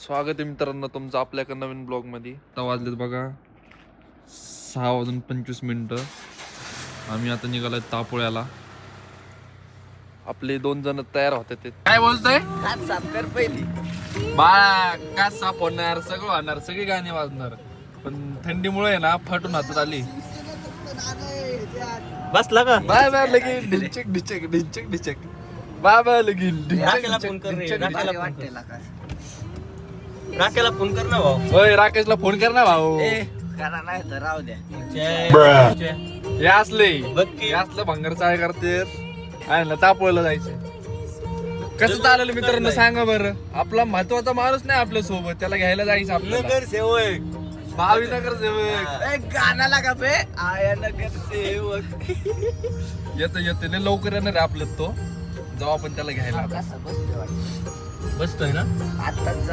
स्वागत आहे मित्रांनो तुमचं आपल्या एका नवीन ब्लॉग मध्ये. आता वाजलेत बघा 6:25. आम्ही आता निघालोय तापोळ्याला. आपले 2 जण तयार होते. ते काय बोलतोय? हात साफ कर पहिली. बाळा का साफ होणार, सगळं होणार, सगळी गाणी वाजणार. पण थंडीमुळे आहे ना फाटून हातात आली. बसला का? बाय बाय लगी ढिंचक ढिंचक ढिंचक ढिंचक. बाय बाय लगी राकेला फोन कर रे, राकेला फोन कर. राकेला फोन कर ना भाऊ. होय राकेशला फोन कर ना भाऊ. करा नाही तर राहू द्या. हे असले बघ की. हे असलं भंगार चाळ करते. आहे ना तापोळला जायचं. कसं चालेल मित्रांनो सांगा बरं. आपला महत्वाचा माणूस नाही आपल्या सोबत, त्याला घ्यायला जायचं आपल्याला. नगर सेवक भावी नगर सेवक गाणं लागा बे. आया नगर सेवक. येत लय लवकर येणार आहे आपलं तो. जाऊ आपण त्याला घ्यायला. बसतोय ना.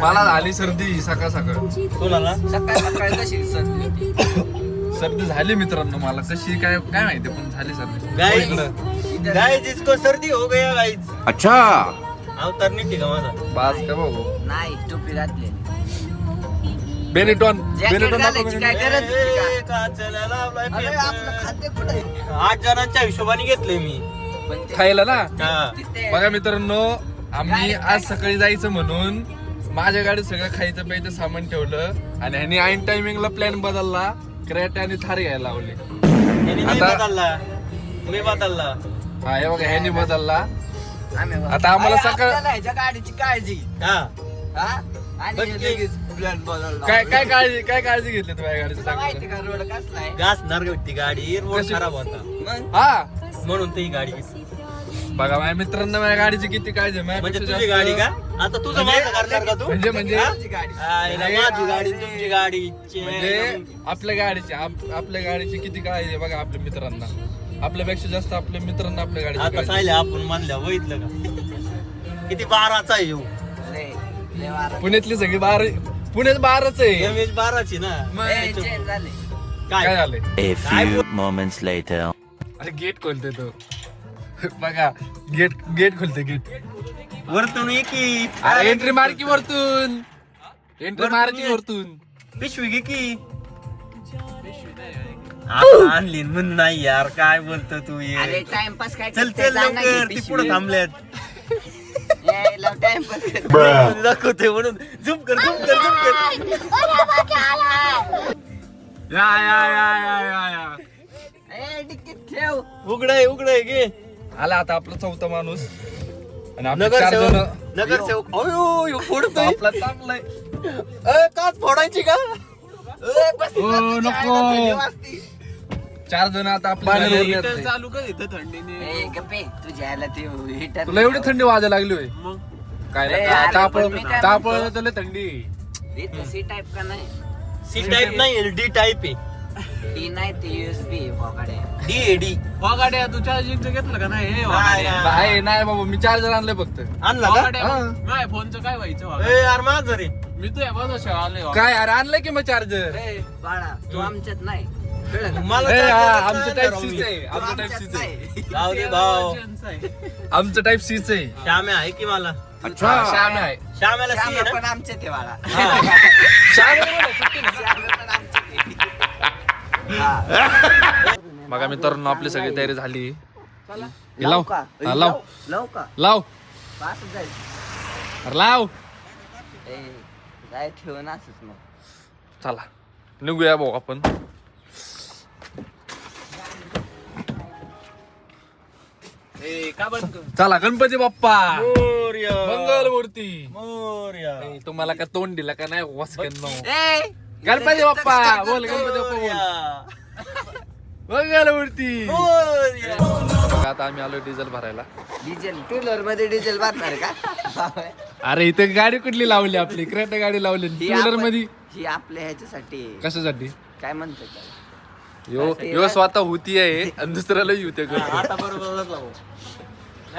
मला झाली सर्दी सकाळ सकाळ. कोणाला? सकाळ सकाळ कशी सर्दी? सर्दी झाली मित्रांनो मला. कशी काय काय माहिती पण झाली सर्दी. गाइस जिसको सर्दी हो गया गाइस. अच्छा अवतार नाही का माझा? बास का भाऊ. नाही टोपी घातली. बेनिटॉन काय गरज काचेला लावलाय अरे पेपर. आपलं खाद्य कुठे 8 जणांच्या हिशोबाने घेतलंय मी. खायला ना. हा. बघा मित्रांनो आम्ही आज सकाळी जायचं म्हणून माझ्या गाडीत सगळं खायचं प्यायचं सामान ठेवलं आणि ह्यानी ऐन टायमिंगला प्लॅन बदलला. क्रेटा आणि थार घ्यायला लावले. यांनी नाही आता- बदलला. मी बदलला. हा हे बघा ह्यानी बदलला. आम्ही आता आम्हाला सकाळ ह्याच्या गाडीची काळजी. हा. हा? बघ आणि की. लगेच प्लॅन बदलला. काय काळजी घेतली तुम्ही गाडीचं तुला माहिती सांगा. का रोड कसला आहे? घासणार होती गाडी. रोड कशी? खराब होता मग हा म्हणून ती गाडी घेतली. बघा माझ्या मित्रांना माझ्या गाडीची किती काळजी आहे. म्हणजे माझ्यापेक्षा तुझी जास्त- गाडी का? आता तुझं माझं करणार का तू? म्हणजे गाडीची गाडी. आईला माझी गाडी तुमची गाडी म्हणजे आपल्या गाडीची आपल्या गाडीची किती काळजी आहे बघा आपल्या मित्रांना. आपल्यापेक्षा जास्त आपल्या मित्रांना आपल्या गाडीची आता काळजी आहे. सायले आपण मानल्या बघितलं का? किती 12चा आहे येऊ. लय वारा. पुण्यातली सगळी पुण्यात 12च आहे. एमएच 12ची ना. ए, चेंज झाले. काय झालंय? A few moments later. अरे गेट खोलते तो. बघा गेट खोलते गेट. वरतून ये की. एंट्री मार की वरतून. एंट्री मार की वरतून. पिशवी घे की. आता आणली म्हणून नाही यार. काय बोलतो तू अरे ये. टाइमपास काय चल करते? चल जा ना लवकर. की ती पिशवी. पुढे थांबल्यात. यायला टाइमपास करते. दाखवते म्हणून झुम कर. या ए, डिक्कीत ठेव. उघडय घे. आला आता आपला चौथा माणूस आणि आपले नगर 4 सेवक. जण. नगर सेवक. अयो ह्यो फोडतोय. आपला चांगलाय. काच फोडायची का? ए, बस ओ, ना, तुझ्या नको. आईला थंडी वाजती. 4 जण आता आपल्या गाडीवर येत नाही. ए, गप्पे, तुझ्या आईला ते heater तुला एवढी थंडी वाजायला लागली होय? काय अरे, अरे, तापळ पण मी काय तापळ म्हणतो? तुला थंडी. इथं C type का नाही? सी टाईप नाही डी टाईप आहे. डी नाही ते USB आहे पोकाडे. डी आहे डी. गाड्या तू चार्जिंगचं घेतलं का नाही? हे नाही, नाही नाही बाबा मी 4 जण आणले फक्त. आणला का? हा. नाही फोनचं काय व्हायचं ए यार माझं रे. मी तुझ्या बाजूच्या आले काय अरे आणलं की मग चार्जर. ए, बाळा तू आमच्यात नाही कळलं का? मला आमचं टाईप चार्जर सीच आहे. तू आमचं टाईप आमच्यात सीच आहे. नाही. जाऊ दे भाऊ. आमचं टाईप सीच आहे. श्याम्या आहे की मला? अच्छा श्याम आहे. श्याम्याला सी श्यामा आहे पण ना? आमच्यात आहे बाळा. श्याम आहे बरं, सुट्टी नाही. श्यामा पण आमच्यात आहे. हा. बघा मित्रांनो आपली सगळी तयारी झाली. हे लाव लाव का? हा, लाव लाव का? लाव पासच जाईल. अरे लाव. ए, जाय ठेवून असंच मग. चला निघूया भाऊ आपण. चला गणपती बाप्पा मोरया. मंगल मूर्ती. मोरया. ए, तुम्हाला का तोंड दिला का नाही वासकन ए, गणपती बाप्पा बोल गणपती बाप्पा बोल. मोरया. मंगल मूर्ती. मोरया. बघा आता आम्ही आलो डिझेल भरायला. डिझेल टू व्हीलर मध्ये डिझेल भरणार का? अरे इथे गाडी कुठली लावली आपली क्रेटा गाडी लावली टू ही व्हीलर आपण- मध्ये. ही आपल्या ह्याच्यासाठी आहे. कशासाठी? काय म्हणतो त्याला? यो स्वतः होती आहे आणि दुसऱ्याला होते. आता बरोबर लावू.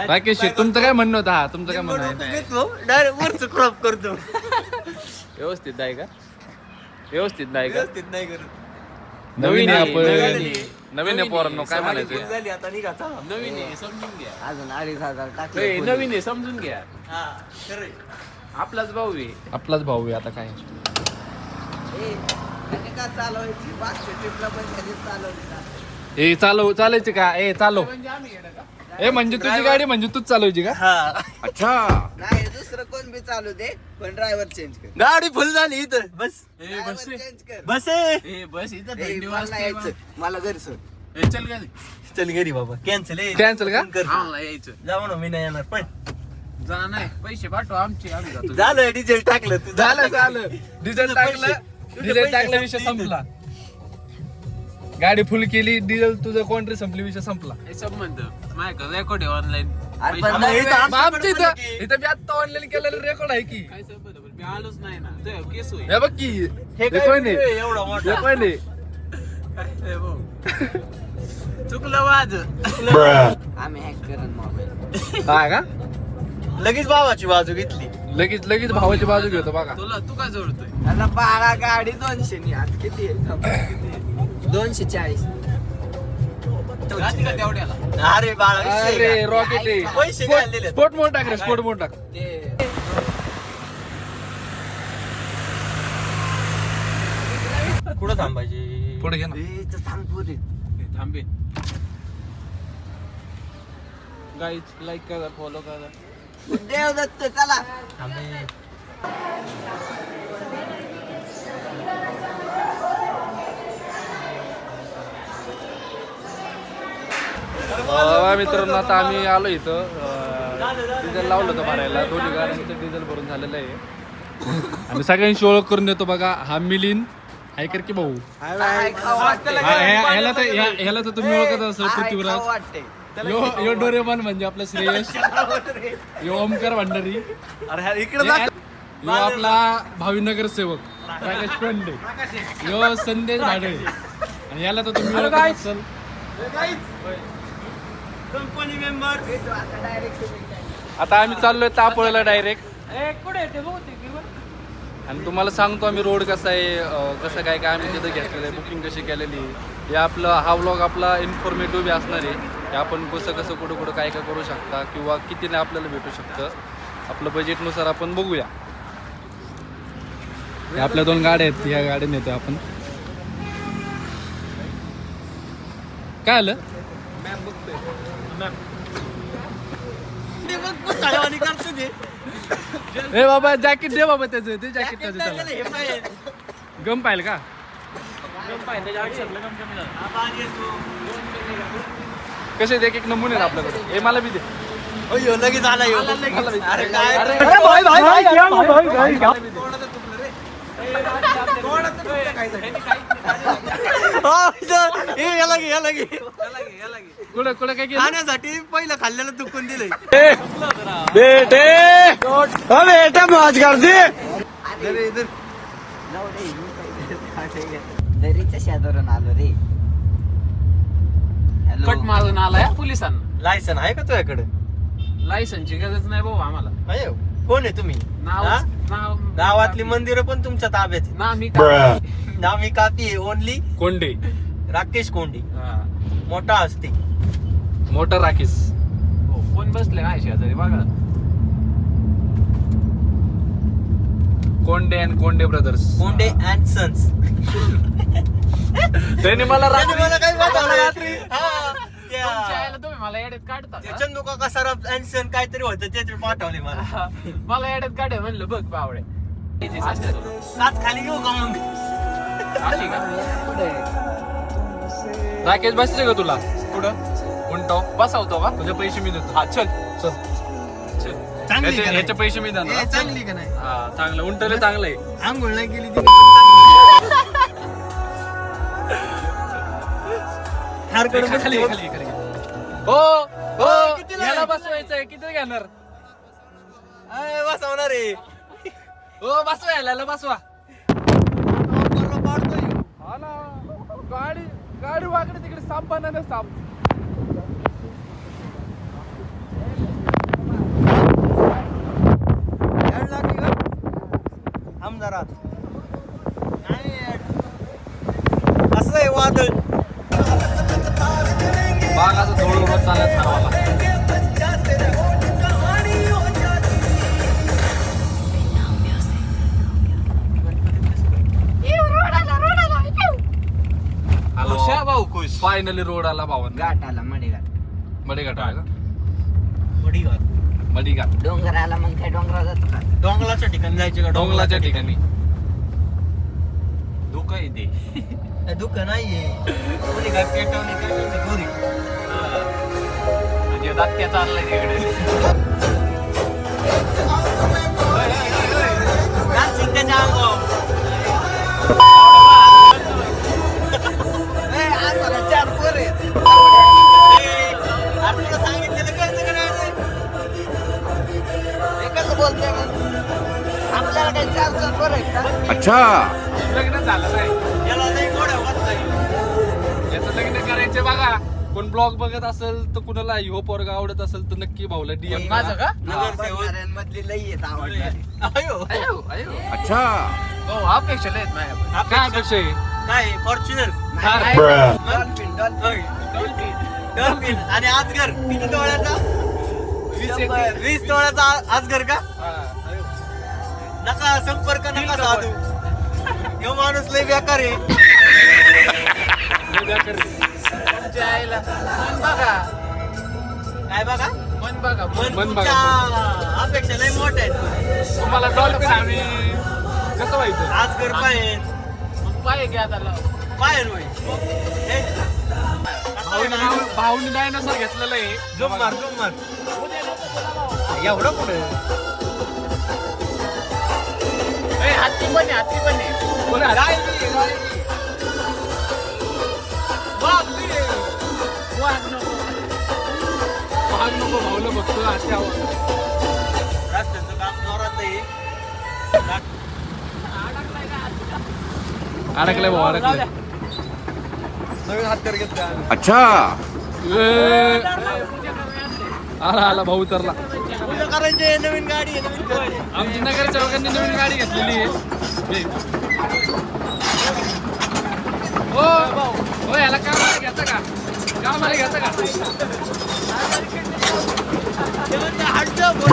राकेश तुमचं काय म्हणणं होतं? हा तुमचं काय म्हणणं आहे? घेतो डायरेक्ट वरच क्रॉप करतो. व्यवस्थित आहे का? व्यवस्थित नाही का? व्यवस्थित नाही करत. नवीन आहे नवीन आपण. आहे. नवीन आहे पोरांनो काय म्हणायचं? झाली आता निघा चला. नवीन आहे समजून घ्या. अजून 2,500 ए, टाकले. नवीन आहे समजून घ्या. हा खरंय. आपलाच भाऊ आहे. आपलाच भाऊ आहे आता काय. का चालवायची मागच्या ट्रिपला पण त्याने चालवली ना. ए चालायची का? ए चालव. म्हणजे आम्ही येणार का? ए म्हणजे तुझी गाडी म्हणजे तूच चालवायची का? हा अच्छा. नाही दुसरं कोण बी चालू दे पण ड्रायव्हर चेंज कर. गाडी फुल झाली इथं बस ए ड्रायव्हर बस रे. चेंज कर. बस ए बस इथं ए, थंडी मला वाजते यायचं बा. मला घरी सोड. ए चल गेले. चल घरी बाबा कॅन्सल Cancel का? आम्हाला यायचं. जाऊ ना मी नाही येणार पण जा नाही पैसे पाठव आमचे आम्ही जातो. झालं डिझेल टाकलं तू झालं डिझेल टाकलं विषय संपला. गाडी फुल केली डिझेल तुझं कोणतरी संपली विषय संपला. हे संबंध माझ्याकडे रेकॉर्ड आहे ऑनलाईन. अरे पण आम्हाला इथं मग आमच्या इथं मी आता ऑनलाईन केलेलं रेकॉर्ड आहे की. काय संबंध पण मी आलोच नाही ना. ते केस होईल. हे बघ की हे हे कोण आहे? काय एवढा हे मोठा कोण आहे? काय भाऊ चुकलं माझ. आम्ही हॅक करून मोबाईल. हा का? लगेच भावाची बाजू घेतली लगेच भावाची बाजू घेतो बघा. तू काय जोडतोय? आता बाळा गाडी 200 नी आज किती आहे? थांब, किती आहे? 240. जाती का तेवढ्याला? अरे बाळा विषय अरे का? रॉकेट आहे. पैसे काय दिले स्पोर्ट मोड टाक रे, स्पोर्ट मोड टाक. ते कुठं थांबायची पुढे घे ना. इथं थांब पुरी. हे थांबे. गाईज लाईक करा फॉलो करा. देवदत्त चला. थांबे मित्रांनो आता आम्ही आलो इथं डिझेल लावलं होतं भरायला. दोन्ही गाड्यांचं डिझेल भरून झालेलं आहे. आम्ही सगळ्यांशी ओळख करून देतो बघा. हा मिलिंद ऐकर की भाऊ. काय खाऊ वाटते? ह्याला तर तुम्ही ओळखत असाल काय खाऊ पृथ्वीराज. वाटते? यो डोरेमॉन म्हणजे आपला श्रेयस. यो ओमकार भंडारी. अरे इकडे यो आपला भावी नगरसेवक प्रकाश कोंडे. यो संदेश भाडे. आणि याला तर तुम्ही ओळखत असाल. कंपनी मेंबर आता डायरेक्ट आता आम्ही चाललोय तापोळ्याला डायरेक्ट. कुठे ते बहुतेक आणि तुम्हाला सांगतो आम्ही रोड कसा आहे, कसं काय काय आम्ही तिथं घेतलेलं आहे, बुकिंग कशी केलेली आहे. हे आपलं हा व्लॉग आपला इन्फॉर्मेटिव्ह बी असणार आहे की आपण कसं कुठं काय काय करू शकता किंवा कितीने आपल्याला भेटू शकतं. आपलं बजेटनुसार आपण बघूया. हे आपल्या 2 गाड्या आहेत. ह्या गाड्या नेतो आपण. काय आलं? ए बाबा जॅकेट दे बाबा त्याचं. ते जॅकेट त्याचं त्याला गम पाहिलं का? कसे एक एक नमुने आहेत आपल्याकडे. हे मला बी दे. अय्यो लगेच आला ह्यो. मला बी दे. अरे काय अरे, याला घे कुठं काय केलं? खाण्यासाठी पहिलं खाल्लेलं चुकून दिलंय जाऊ रे. मी काय दरीच्या शेजारून आलो रे. हॅलो. कट मारून आलाय पोलिसांना. लायसन आहे का तुझ्याकडे? लायसनची गरज नाही भाऊ आम्हाला. अयो कोण आहे तुम्ही? नाव हा? नाव गावातली मंदिरं पण तुमच्या ताब्यात आहे. ना मी काय नाव मी कापी आहे ओनली कोंडे. राकेश कोंडी. हा. मोठा असते मोठा राखीस. हो, कोण बसले नाही शेजारी बघा. Konde and Konde brothers. Konde and sons. त्याने मला मला काही वाटलं रात्री तुमच्या आईला तुम्ही मला येड्यात काढता का? चंदू काका सराफ अँड सन काहीतरी होतं त्याचे पाठवले मला. मला येड्यात काढे म्हणलं बघ बावडे. सात खाली घेऊ का मग? अशी का? राकेश बसते का तुला? कुठं कोणतो बसवतो का? तुझे पैसे मी देतो. हा चल चल. चल. चांगली का नाही? ह्याचे पैसे मी देणार. ए, चांगली का नाही? हा चांगलं उंटले चांगलं आहे. आंघोळ नाही केली तिने पण चांगली. खाली खाली खाली खाली. हो हो कितीला याला आहे? बसवायचंय. किती घेणार? अय, बसवणार रे. हो बसवा याला बसवा. हा ना. गाडी वाकडे तिकडे साप बनाने साप. ऍड लागली का? थांब जरा. नाही ऍड. असं आहे वादळ. बागाचं थोडं रोज चालत ठरवाला. फायनली रोड आला भावन घाट आला मडेघाट. मडेघाट आला का? मडीघाट. मडीघाट डोंगर आला मग काय डोंगरात जातो का? डोंगराच्या ठिकाणी जायचे का? डोंगराच्या ठिकाणी धोका येते ए, दुःख नाहीये. मडीघाट पेटवणे काय म्हणते गोरी. म्हणजे दात्या चाललाय तिकडे. नाशिक त्याच्या अंगावर. ए, आज मला 4 पोरं आहेत. ए, अरे तुला सांगितलेलं कळतं का नाही? हे कसं बोलतोय मग? आपल्याला काही 4 पोरं आहेत का? लग्न झालं नाही याला नाही गोड्या होत नाही. याचं लग्न करायचे बघा. कोण ब्लॉग बघत असेल तर कुणाला ह्यो पोरगा आवडत असेल तर नक्की भाऊला डीएम माझं का? नगरसेवक. बघणाऱ्यांमधली लई आहेत आवडणारी. अयो. हो अपेक्षा नाहीत माझ्या काय अपेक्षा आहे? काय फॉर्च्युनर. Dolphin dolphin. डॉल्फिन आणि आजगर किती तोळ्याचा? 20 तोळ्याचा आजगर का? नका संपर्क नका साधू. ह्यो माणूस लय बेकार आहे. जायला मन बघा काय बघा? मन बघा मन मन बघा, तुमच्या अपेक्षा लय मोठ्या आहेत. तुम्हाला डॉल्फिन आम्ही कसं व्हायचं? आजगर पाहिजे. मग पाय घ्या त्याला पाहिजे होय. हे, कसं आहे ना? भाऊनी डायनासोर घेतलेलं आहे. झुम मार झुम मार. एवढं कुठे? हत्ती पण आहे हत्ती पण आहे बरं, वाघ नको. महाग नको भाऊला बघतो अशी आवाज. रस्त्याचं काम जोरात आहे. अडकलाय भाऊ अडकलाय. नवीन हत्यार घेतला. आला आला भाऊ उतरला. पूजा करायचे. नवीन गाडी आहे. नवीन करायची. आमची नगरच्या लोकांनी नवीन गाडी घेतलेली आहे. हो हो याला कामाला घ्यायचं का? कामाला घ्यायचं का? ते म्हणते, हट जा, बोल.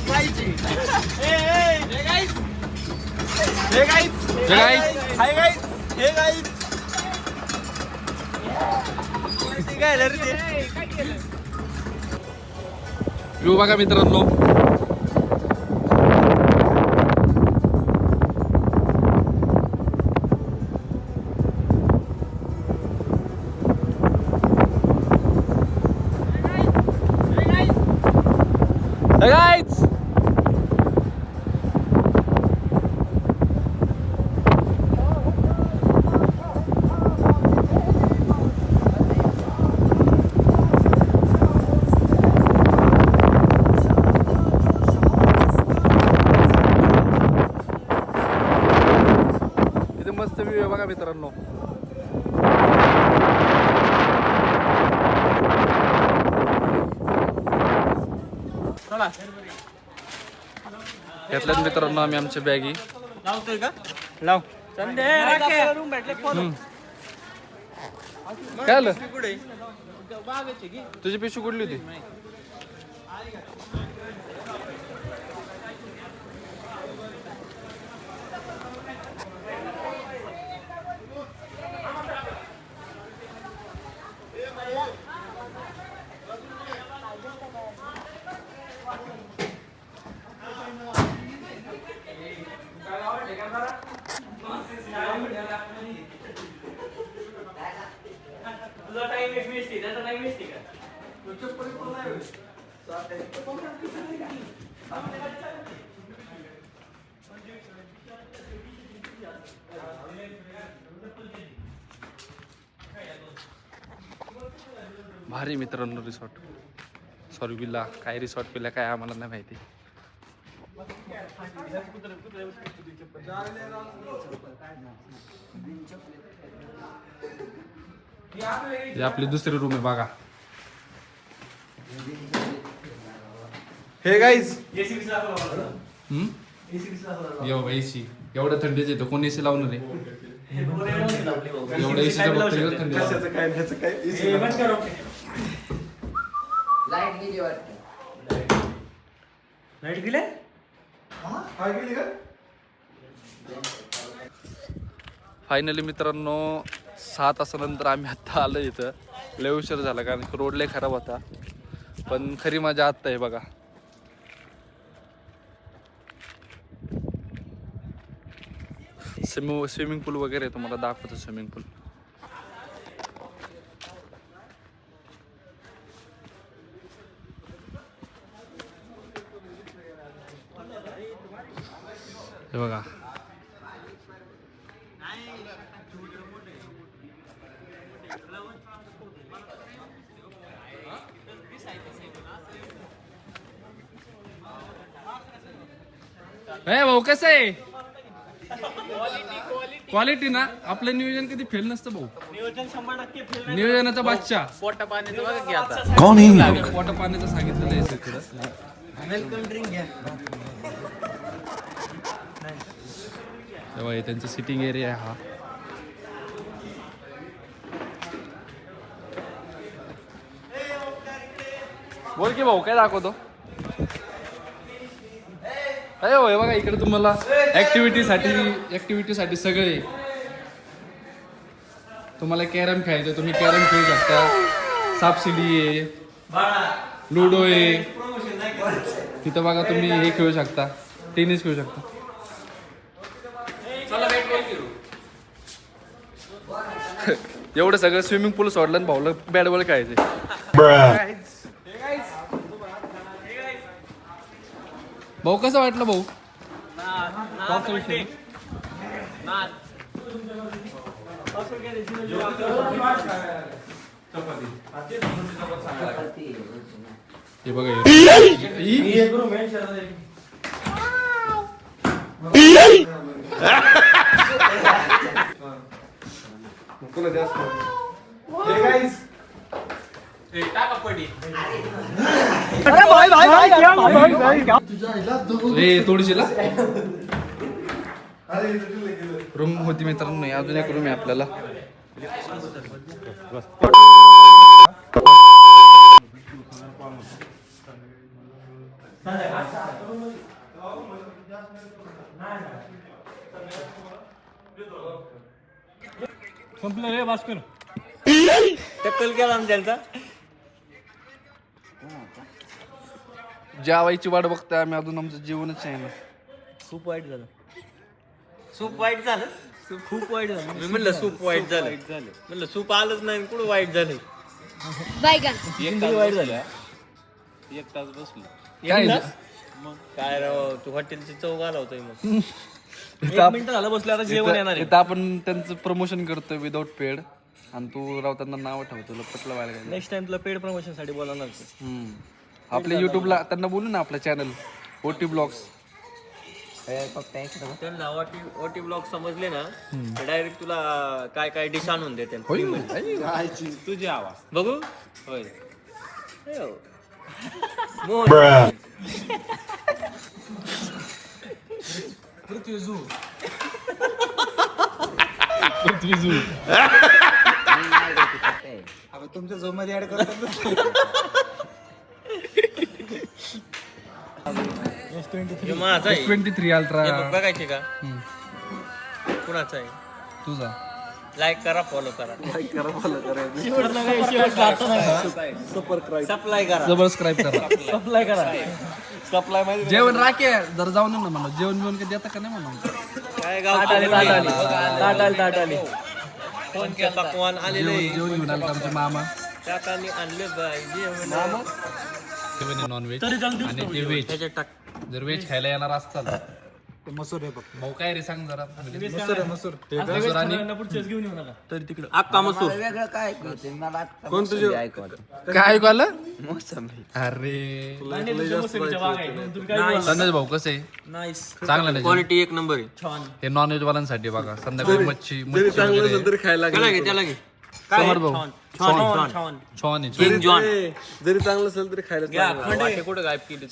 खायची. ए, ए, हे guys. हे guys. हे guys. हाय guys. हे guys. ते काय रे ते? येऊ बघा मित्रांनो. Hey guys! इथे मस्त व्ह्यू आहे बघा मित्रांनो. घेतल्यात मित्रांनो आम्ही आमच्या बॅगी. लावतोय का? लाव. काय आलं? कुठे? तुझी पिशवी कुठली होती? तुझा टाइम वेस्ट आहे. त्याचा टाइम वेस्ट आहे का? भारी मित्रांनो रिसॉर्ट. सॉरी विला काय रिसॉर्ट पिला काय आम्हाला नाही माहिती. ही आपली दुसरी रूम आहे बघा. हे गाईज एसी एवढ्या थंडीच येतो. कोण एसी लावणार आहे? एवढ्या एसीच्या बघतो थंडी. लाईट लाईट गेले फायनली मित्रांनो 6 तासानंतर आम्ही आत्ता आलो इथं. लय उशीर झाला कारण रोड लय खराब होता, पण खरी मजा आत्ता आहे बघा. स्विमिंग पूल वगैरे तुम्हाला दाखवतो. स्विमिंग पूल हे बघा. भाऊ कसं आहे क्वालिटी ना. आपलं नियोजन कधी फेल नसतं भाऊ. नियोजन 100% फेल. नियोजनाचा बादशाह. पोटा पाण्याचं बघा की आता. पोटा पाण्याचं सांगितलेलं आहे सगळं. वेलकम ड्रिंक घ्या. तेव्हा हे त्यांचं सिटिंग एरिया आहे हा. बोल की भाऊ काय दाखवतो. अरे हो हे बघा इकडे तुम्हाला ऍक्टिव्हिटीसाठी सगळे. तुम्हाला कॅरम खेळायचं तुम्ही कॅरम खेळू शकता. सापशिडी आहे, लुडो आहे. तिथं बघा तुम्ही हे खेळू शकता, टेनिस खेळू शकता. एवढं सगळं स्विमिंग पूल सोडलं आणि भाऊला बॅट बॉल खेळायचे. भाऊ कसं वाटलं भाऊ. हे बघा थोडीशीला रूम होती मित्रांनो. अजून एक रूम आहे आपल्याला. संपलं रे भास्कर. टक्कल केला ना त्यांचा. जेवायची वाट बघताय आम्ही अजून. आमचं जेवणच आहे ना. सूप वाईट झालं. सूप वाईट झालं. खूप वाईट झालं. मी म्हणलं सूप वाईट झालं. म्हणलं सूप आलंच नाही कुठं वाईट झालं. जिंदगी वाईट झाली. 1 तास बसलो. काय मग काय राव तू हॉटेलची चव घालवतोय मग. 1 मिनिट झालं बसलं आता जेवण येणार आहे. इथं आपण त्यांचं प्रमोशन करतोय विदाउट पेड आणि तू राव त्यांना नाव ठेवतो. पटलं व्हायला काय. नेक्स्ट टाइम तुला पेड प्रमोशन साठी बोलवणार. आपल्या युट्यूबला त्यांना बोलू ना आपलं चॅनल ओटी ब्लॉग्स. त्यांना ओटी ब्लॉग समजले ना डायरेक्ट तुला काय काय डिश आणून देते. तुझी आवाज बघू होय. तुमच्या झोन मध्ये ऍड करतो. माझा आहे 23 अल्ट्रा. बघायचे का कुणाचा आहे. तुझा लाईक करा फॉलो करा. सप्लाय करा. सबस्क्राईब करा. सप्लाय करा. सप्लाय मध्ये जेवण राखे जर जाऊन ना म्हणा. जेवण कधी देता का नाही म्हणा. काय गाव फोन पकवान आलेले जेवण घेऊन आलं आमचे मामा. काकांनी आणले पाहिजे नॉनव्हेज आणि ते व्हेज. त्याच्यात टाक. जर व्हेज खायला येणार असतात मसूर आहे बघ. भाऊ काय रे सांग जरा. मसूर मसूर आणि तरी तिकडे अक्का मसूर. वेगळं काय ऐकवते मला. काय ऐकू आलं. मोसंबी. अरे संदेश भाऊ कसं आहे. नाईस. चांगलं नाही. क्वालिटी 1 नंबर आहे. छान. हे नॉनव्हेज वाल्यांसाठी बघा. संध्याकाळी मच्छी वगैरे. खायला त्याला घे त्याला घे. समर भाऊ छान छान आहे. King John. जरी चांगलं असेल तरी खायला कुठे गायब केली.